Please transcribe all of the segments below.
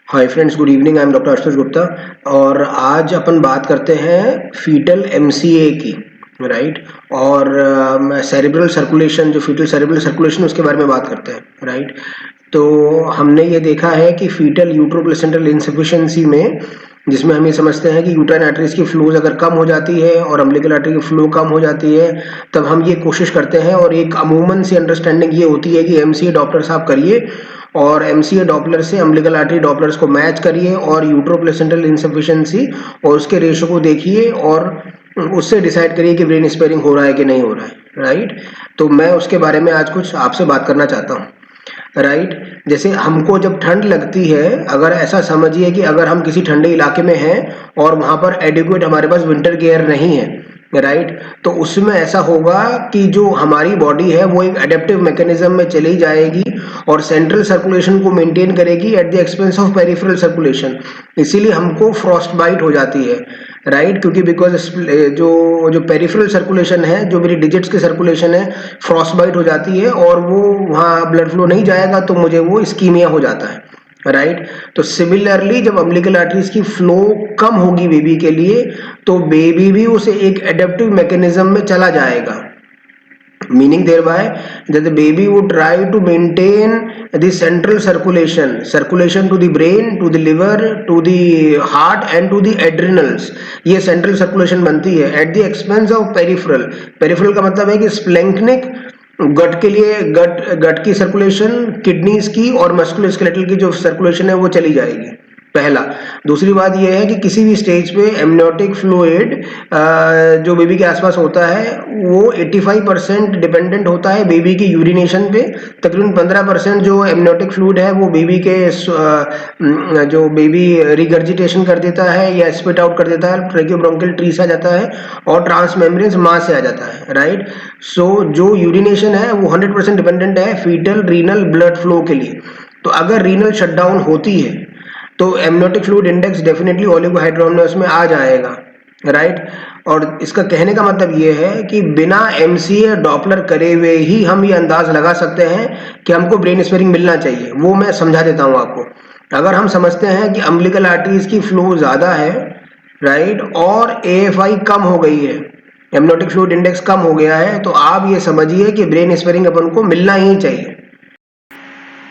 Hi friends, good evening. I am doctor Ashutosh Gupta और आज अपन बात करते हैं फीटल एमसीए की, राइट। और सेरेब्रल सर्कुलेशन, जो फीटल सेरेब्रल सर्कुलेशन, उसके बारे में बात करते हैं, राइट। तो हमने ये देखा है कि फीटल यूट्रोप्लेसेंटल इनसफिशिएंसी में, जिसमें हम ये समझते हैं कि यूट्राइन आर्टरीज की फ्लोज अगर कम हो जाती है और अम्बिलिकल आर्टरी की फ्लो कम हो जाती है, तब हम ये कोशिश करते हैं और एक अमूमन सी अंडरस्टैंडिंग ये होती है कि एमसीए डॉपलर्स आप करिए और एमसीए डॉपलर से अम्बिलिकल आर्टरी डॉपलर्स को मैच करिए और यूट्रोप्लेसेंटल इनसफिशिएंसी और उसके रेशो को देखिए और उससे डिसाइड करिए कि ब्रेन स्पेयरिंग हो रहा है कि नहीं हो रहा है, राइट। तो मैं उसके बारे में आज कुछ आपसे बात करना चाहता हूँ, राइट। जैसे हमको जब ठंड लगती है, अगर ऐसा समझिए कि अगर हम किसी ठंडे इलाके में हैं और वहाँ पर एडिक्वेट हमारे पास विंटर गियर नहीं है, राइट, तो उसमें ऐसा होगा कि जो हमारी बॉडी है वो एक एडेप्टिव मैकेनिज्म में चली जाएगी और सेंट्रल सर्कुलेशन को मेंटेन करेगी at the expense of peripheral circulation. इसीलिए हमको फ्रॉस्ट बाइट हो जाती है, राइट, क्योंकि बिकॉज जो जो पेरिफेरल सर्कुलेशन है, जो मेरी डिजिट्स की सर्कुलेशन है, फ्रॉस्ट बाइट हो जाती है और वो वहाँ ब्लड फ्लो नहीं जाएगा तो मुझे वो इस्कीमिया हो जाता है, राइट। तो सिमिलरली जब अम्बिलिकल आर्टरीज की फ्लो कम होगी बेबी के लिए, तो बेबी भी उसे एक एडेप्टिव मैकेनिज्म में चला जाएगा, meaning thereby that the baby would try to maintain the central circulation to the brain, to the liver, to the heart and to the adrenals। ये central circulation बनती है at the expense of peripheral का मतलब है कि स्प्लेंक्निक गट के लिए गट की सर्कुलेशन, किडनीज की और मस्कुलोस्केलेटल की जो सर्कुलेशन है वो चली जाएगी, पहला। दूसरी बात यह है कि किसी भी स्टेज पे एमनियोटिक फ्लूइड जो बेबी के आसपास होता है वो 85% डिपेंडेंट होता है बेबी की यूरिनेशन पे। तकरीबन 15% जो एमनियोटिक फ्लूइड है वो बेबी के जो बेबी रिगर्जिटेशन कर देता है या स्पिट आउट कर देता है, ट्रेकियोब्रोंकियल ट्री से आ जाता है और ट्रांसमेम्ब्रेनस मास से आ जाता है, राइट। सो जो यूरिनेशन है वो 100% डिपेंडेंट है फीटल रीनल ब्लड फ्लो के लिए। तो अगर रीनल शटडाउन होती है तो एमनियोटिक फ्लूइड इंडेक्स डेफिनेटली ओलिगोहाइड्रोनस में आ जाएगा, राइट। और इसका कहने का मतलब ये है कि बिना एमसीए डॉपलर करे हुए ही हम ये अंदाज लगा सकते हैं कि हमको ब्रेन स्पेयरिंग मिलना चाहिए। वो मैं समझा देता हूँ आपको। अगर हम समझते हैं कि अम्बिलिकल आर्टरीज की फ्लो ज़्यादा है, राइट, और एएफआई कम हो गई है, एमनियोटिक फ्लूइड इंडेक्स कम हो गया है, तो आप ये समझिए कि ब्रेन स्पेयरिंग अपन को मिलना ही चाहिए।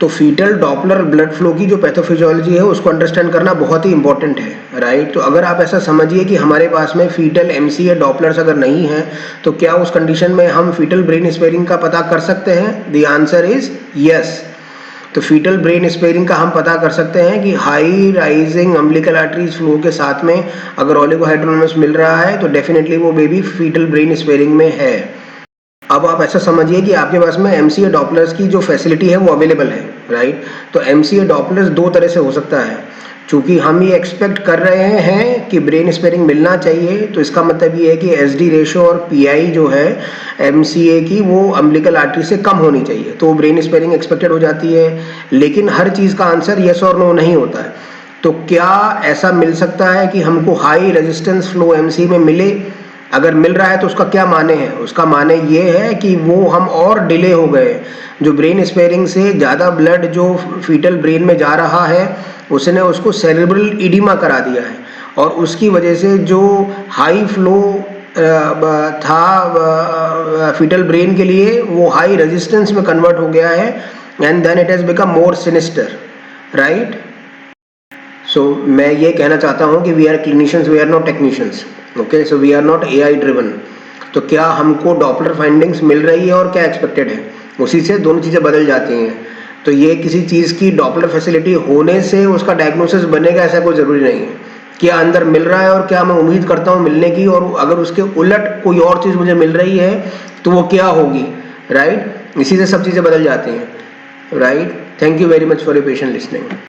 तो फीटल डॉपलर ब्लड फ्लो की जो पैथोफिजियोलॉजी है उसको अंडरस्टैंड करना बहुत ही इंपॉर्टेंट है, राइट। तो अगर आप ऐसा समझिए कि हमारे पास में फीटल एमसीए डॉपलर्स अगर नहीं है तो क्या उस कंडीशन में हम फीटल ब्रेन स्पेयरिंग का पता कर सकते हैं? The answer is yes. तो फीटल ब्रेन स्पेयरिंग का हम पता कर सकते हैं कि high rising umbilical arteries flow के साथ में अगर ओलिगोहाइड्रोनस मिल रहा है तो डेफिनेटली वो बेबी फीटल ब्रेन स्पेयरिंग में है। अब आप ऐसा समझिए कि आपके पास में एमसीए डॉपलर्स की जो फैसिलिटी है वो अवेलेबल है, राइट। तो एमसीए डॉपलर्स दो तरह से हो सकता है। चूंकि हम ये एक्सपेक्ट कर रहे हैं कि ब्रेन स्पेयरिंग मिलना चाहिए, तो इसका मतलब ये है कि एसडी रेशो और पीआई जो है एमसीए की वो अम्बिलिकल आर्टरी से कम होनी चाहिए, तो ब्रेन स्पेयरिंग एक्सपेक्टेड हो जाती है। लेकिन हर चीज़ का आंसर यस और नो नहीं होता है। तो क्या ऐसा मिल सकता है कि हमको हाई रेजिस्टेंस फ्लो एमसीए में मिले? अगर मिल रहा है तो उसका क्या माने है? उसका माने ये है कि वो हम और डिले हो गए। जो ब्रेन स्पेयरिंग से ज़्यादा ब्लड जो फीटल ब्रेन में जा रहा है उसने उसको सेरेब्रल इडिमा करा दिया है और उसकी वजह से जो हाई फ्लो था फीटल ब्रेन के लिए वो हाई रेजिस्टेंस में कन्वर्ट हो गया है and then it has become more sinister, right. So मैं ये कहना चाहता हूँ कि we are clinicians, we are not technicians, okay. So we are not AI driven. तो क्या हमको डॉपलर फाइंडिंग्स मिल रही है और क्या एक्सपेक्टेड है, उसी से दोनों चीज़ें बदल जाती हैं। तो ये किसी चीज़ की डॉपलर फैसिलिटी होने से उसका डायग्नोसिस बनेगा ऐसा कोई ज़रूरी नहीं है। क्या अंदर मिल रहा है और क्या मैं उम्मीद करता हूँ मिलने की, और अगर उसके उलट कोई और चीज़ मुझे मिल रही है तो वो क्या होगी, राइट। इसी से सब चीज़ें बदल जाती हैं, right. Thank you very much for your patient listening.